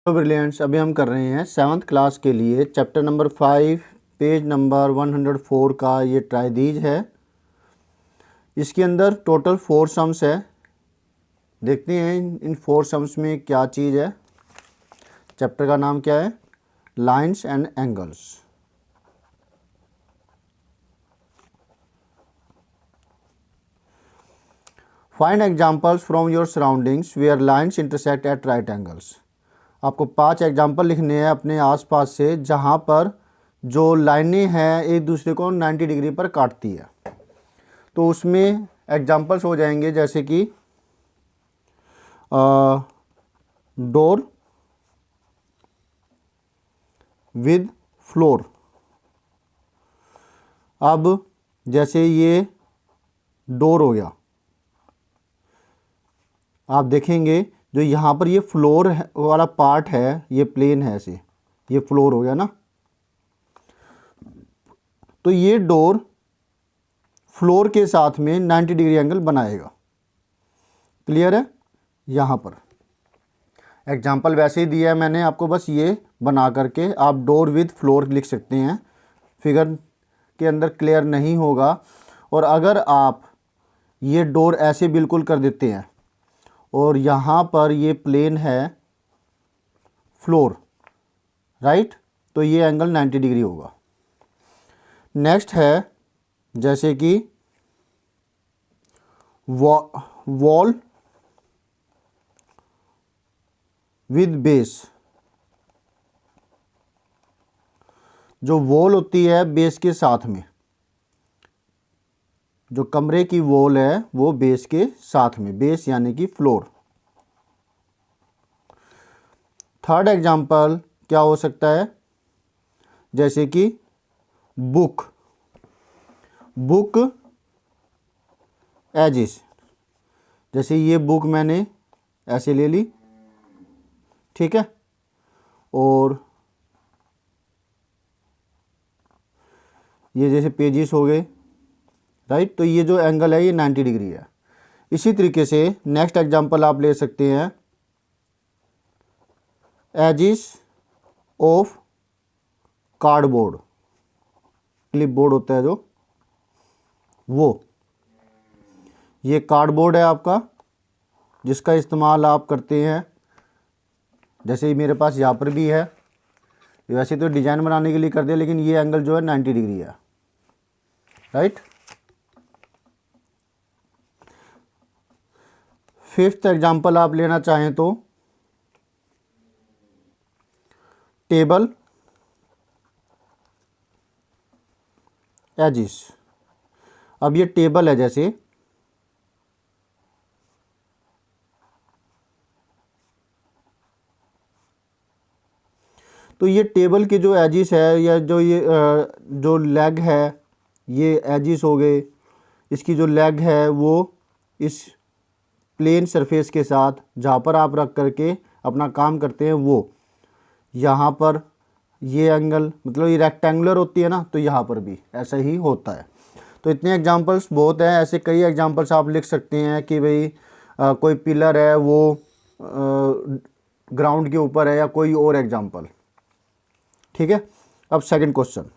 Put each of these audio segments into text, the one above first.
तो ब्रिलियंट्स, अभी हम कर रहे हैं 7th क्लास के लिए चैप्टर नंबर 5 पेज नंबर 104 का ये ट्राइदीज है। इसके अंदर टोटल 4 सम्स है। देखते हैं इन 4 सम्स में क्या चीज़ है। चैप्टर का नाम क्या है? Lines and angles. Find examples from your surroundings where lines intersect at right angles. आपको 5 एग्जाम्पल लिखने हैं अपने आसपास से जहाँ पर जो लाइनें हैं एक दूसरे को 90 डिग्री पर काटती है। तो उसमें एग्जाम्पल्स हो जाएंगे जैसे कि डोर विद फ्लोर। अब जैसे ये डोर हो गया, आप देखेंगे जो यहाँ पर ये फ्लोर वाला पार्ट है, ये प्लेन है, ऐसे ये फ्लोर हो गया ना। तो ये डोर फ्लोर के साथ में 90 डिग्री एंगल बनाएगा। क्लियर है? यहाँ पर एग्जाम्पल वैसे ही दिया है मैंने आपको, बस ये बना करके आप डोर विद फ्लोर लिख सकते हैं। फिगर के अंदर क्लियर नहीं होगा। और अगर आप ये डोर ऐसे बिल्कुल कर देते हैं और यहाँ पर ये प्लेन है फ्लोर, राइट, तो ये एंगल 90 डिग्री होगा। नेक्स्ट है जैसे कि वॉल विद बेस। जो वॉल होती है बेस के साथ में, जो कमरे की वॉल है वो बेस के साथ में, बेस यानी कि फ्लोर। थर्ड एग्जाम्पल क्या हो सकता है? जैसे कि बुक एजिस। जैसे ये बुक मैंने ऐसे ले ली, ठीक है, और ये जैसे पेजेस हो गए, राइट। तो ये जो एंगल है ये 90 डिग्री है। इसी तरीके से नेक्स्ट एग्जांपल आप ले सकते हैं edges of cardboard. Clipboard होता है जो, वो ये कार्डबोर्ड है आपका, जिसका इस्तेमाल आप करते हैं। जैसे ही मेरे पास यहाँ पर भी है, वैसे तो डिज़ाइन बनाने के लिए कर दिया, लेकिन ये एंगल जो है 90 डिग्री है, राइट। फिफ्थ एग्जांपल आप लेना चाहें तो टेबल एजिस। अब ये टेबल है जैसे, तो ये टेबल की जो एजिस है या जो ये जो लेग है, ये एजिस हो गए। इसकी जो लेग है वो इस प्लेन सरफेस के साथ जहाँ पर आप रख करके अपना काम करते हैं, वो यहाँ पर ये एंगल, मतलब ये रेक्टेंगुलर होती है ना, तो यहाँ पर भी ऐसा ही होता है। तो इतने एग्जांपल्स बहुत हैं। ऐसे कई एग्जांपल्स आप लिख सकते हैं कि भाई कोई पिलर है वो ग्राउंड के ऊपर है, या कोई और एग्जांपल, ठीक है। अब second question,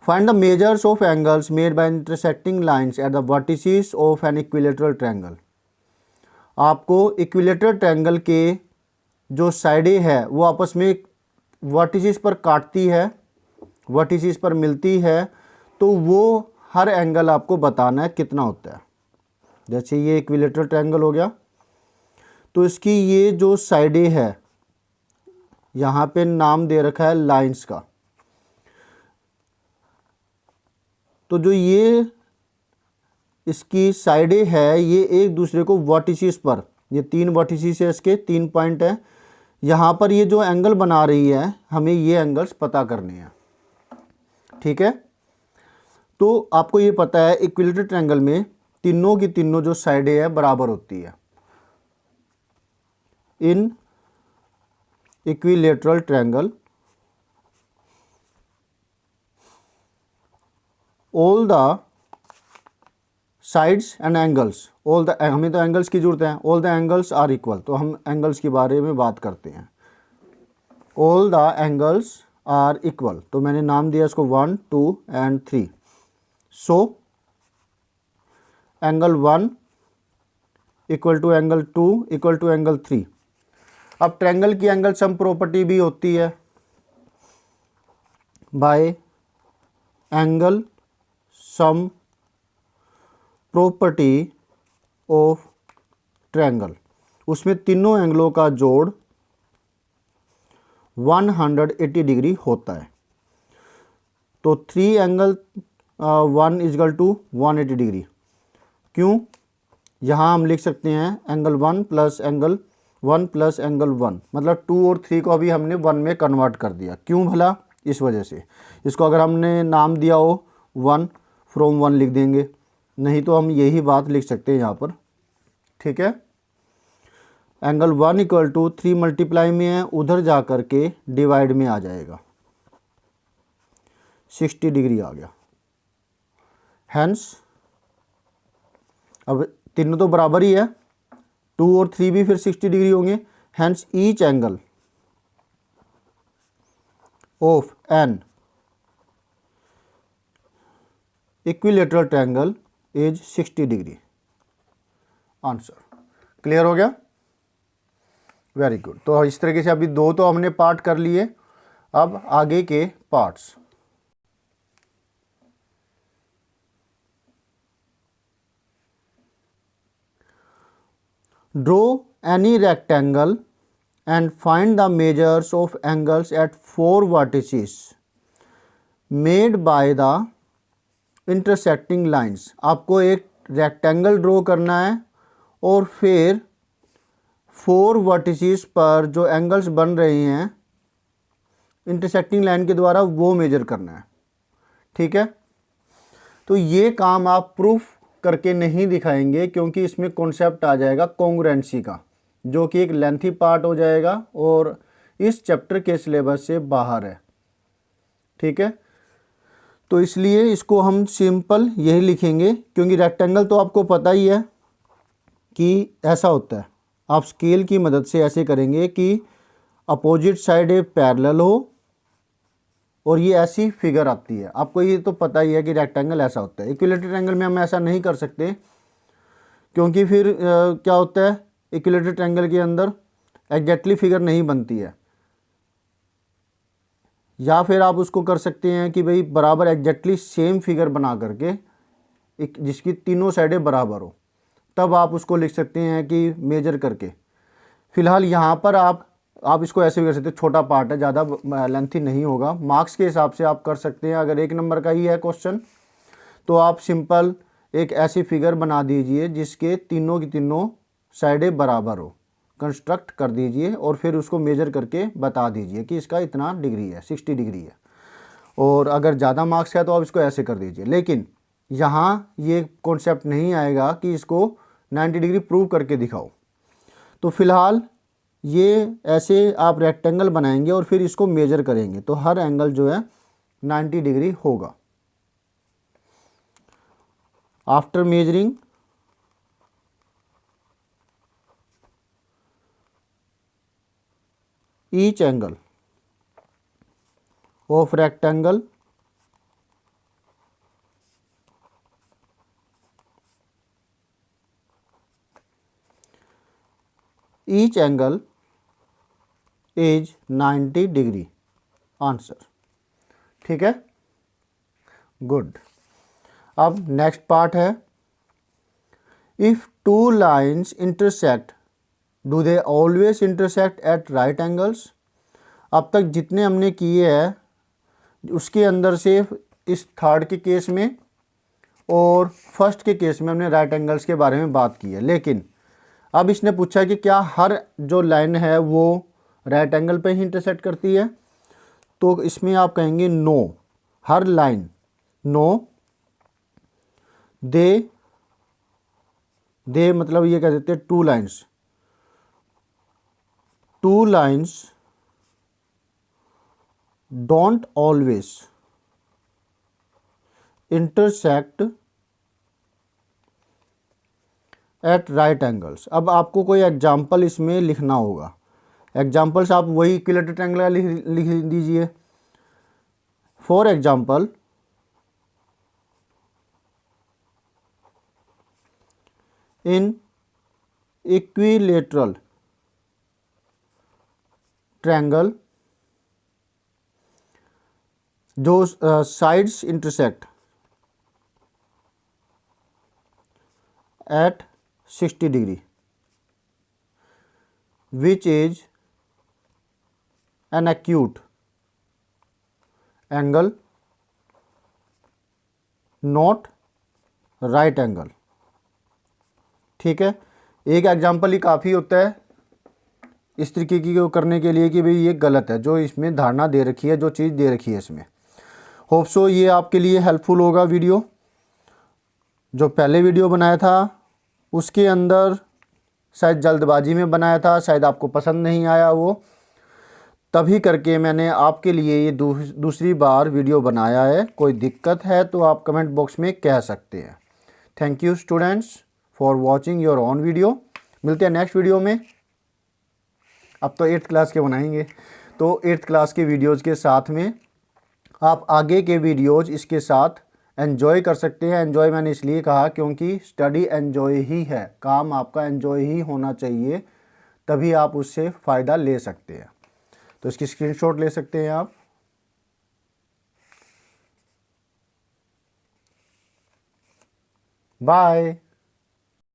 find the measures of angles made by intersecting lines at the vertices of an equilateral triangle. आपको इक्विलेटरल ट्रायंगल के जो साइडें है वो आपस में वर्टिसेस पर काटती है, वर्टिसेस पर मिलती है, तो वो हर एंगल आपको बताना है कितना होता है। जैसे ये इक्विलेटरल ट्रायंगल हो गया, तो इसकी ये जो साइडें है, यहाँ पे नाम दे रखा है लाइंस का। तो जो ये इसकी साइडें है ये एक दूसरे को वर्टिसेस पर, ये 3 वर्टिसेस है, इसके 3 पॉइंट है, यहाँ पर ये जो एंगल बना रही है, हमें ये एंगल्स पता करने हैं, ठीक है। तो आपको ये पता है इक्विलेटरल ट्रायंगल में तीनों की तीनों जो साइडें है बराबर होती है। In equilateral triangle all the sides and angles, all the, हमें तो एंगल्स की जरूरत है, all the angles are equal, तो हम एंगल्स के बारे में बात करते हैं। All the angles are equal, तो मैंने नाम दिया इसको 1, 2 and 3। So angle 1 equal to angle 2 equal to angle 3। अब ट्रायंगल की एंगल सम प्रॉपर्टी भी होती है bye angle sum property of triangle, उसमें तीनों एंगलों का जोड़ 180 डिग्री होता है। तो 3 एंगल 1 इजगल टू 180 डिग्री। क्यों? यहाँ हम लिख सकते हैं angle 1 plus angle 1 plus angle 1, मतलब 2 और 3 को अभी हमने 1 में कन्वर्ट कर दिया। क्यों भला? इस वजह से। इसको अगर हमने नाम दिया हो 1 फ्रॉम 1 लिख देंगे, नहीं तो हम यही बात लिख सकते हैं यहाँ पर। ठीक है, एंगल 1 इक्वल टू 3 मल्टीप्लाई में है, उधर जा कर के डिवाइड में आ जाएगा, 60 डिग्री आ गया। हैंस अब तीनों तो बराबर ही है, 2 और 3 भी फिर 60 डिग्री होंगे। Hence each angle of an equilateral triangle is 60 degree. Answer clear हो गया? Very good. तो इस तरीके से अभी 2 तो हमने पार्ट कर लिए, अब आगे के parts. Draw any rectangle and find the measures of angles eight 4 vertices made by the intersecting lines. आपको एक रेक्टेंगल ड्रॉ करना है और फिर 4 वर्टिसेस पर जो एंगल्स बन रहे हैं इंटरसेक्टिंग लाइन के द्वारा, वो मेजर करना है। ठीक है, तो ये काम आप प्रूफ करके नहीं दिखाएंगे, क्योंकि इसमें कॉन्सेप्ट आ जाएगा कॉन्ग्रुएंसी का, जो कि एक लेंथी पार्ट हो जाएगा और इस चैप्टर के सिलेबस से बाहर है। ठीक है, तो इसलिए इसको हम सिंपल यही लिखेंगे, क्योंकि रेक्टेंगल तो आपको पता ही है कि ऐसा होता है। आप स्केल की मदद से ऐसे करेंगे कि अपोजिट साइड पैरेलल हो और ये ऐसी फिगर आती है। आपको ये तो पता ही है कि रेक्टेंगल ऐसा होता है। इक्विलेटरल ट्रायंगल में हम ऐसा नहीं कर सकते, क्योंकि फिर क्या होता है, इक्विलेटरल ट्रायंगल के अंदर एग्जैक्टली फिगर नहीं बनती है। या फिर आप उसको कर सकते हैं कि भाई बराबर एग्जैक्टली सेम फिगर बना करके जिसकी तीनों साइडें बराबर हो, तब आप उसको लिख सकते हैं कि मेजर करके। फिलहाल यहाँ पर आप इसको ऐसे भी कर सकते हैं, छोटा पार्ट है, ज़्यादा लेंथी नहीं होगा। मार्क्स के हिसाब से आप कर सकते हैं। अगर 1 नंबर का ही है क्वेश्चन, तो आप सिंपल एक ऐसी फिगर बना दीजिए जिसके तीनों की तीनों साइडें बराबर हो, कंस्ट्रक्ट कर दीजिए और फिर उसको मेजर करके बता दीजिए कि इसका इतना डिग्री है, 60 डिग्री है। और अगर ज़्यादा मार्क्स है तो आप इसको ऐसे कर दीजिए। लेकिन यहाँ ये कॉन्सेप्ट नहीं आएगा कि इसको 90 डिग्री प्रूव करके दिखाओ। तो फिलहाल ये ऐसे आप रेक्टेंगल बनाएंगे और फिर इसको मेजर करेंगे, तो हर एंगल जो है 90 डिग्री होगा। After measuring each angle of rectangle each angle is 90 degree. Answer ठीक है, गुड। अब नेक्स्ट पार्ट है, if two lines intersect do they always intersect at right angles. अब तक जितने हमने किए हैं उसके अंदर से इस थर्ड के केस में और फर्स्ट के केस में हमने राइट एंगल्स के बारे में बात की है। लेकिन अब इसने पूछा कि क्या हर जो लाइन है वो राइट एंगल पे ही इंटरसेक्ट करती है, तो इसमें आप कहेंगे नो, हर लाइन नो, दे मतलब ये कह देते हैं two lines don't always intersect at right angles. अब आपको कोई एग्जाम्पल इसमें लिखना होगा। एग्जाम्पल्स आप वही इक्विलेटरल ट्रायंगल का लिख दीजिए। For example, in equilateral triangle जो sides intersect at 60 degree, which is an acute angle, not right angle। ठीक है, एक एग्जाम्पल ही काफ़ी होता है इस तरीके की को करने के लिए कि भाई ये गलत है, जो इसमें धारणा दे रखी है, जो चीज़ दे रखी है इसमें। होप सो ये आपके लिए हेल्पफुल होगा वीडियो। जो पहले वीडियो बनाया था उसके अंदर शायद जल्दबाजी में बनाया था, शायद आपको पसंद नहीं आया वो, तभी करके मैंने आपके लिए ये दूसरी बार वीडियो बनाया है। कोई दिक्कत है तो आप कमेंट बॉक्स में कह सकते हैं। Thank you students for watching your own video. मिलते हैं नेक्स्ट वीडियो में। अब तो 8th क्लास के बनाएंगे, तो 8th क्लास के वीडियोज़ के साथ में आप आगे के वीडियोज़ इसके साथ एन्जॉय कर सकते हैं। एन्जॉय मैंने इसलिए कहा क्योंकि स्टडी एन्जॉय ही है, काम आपका एन्जॉय ही होना चाहिए, तभी आप उससे फ़ायदा ले सकते हैं। तो इसकी स्क्रीनशॉट ले सकते हैं आप। बाय।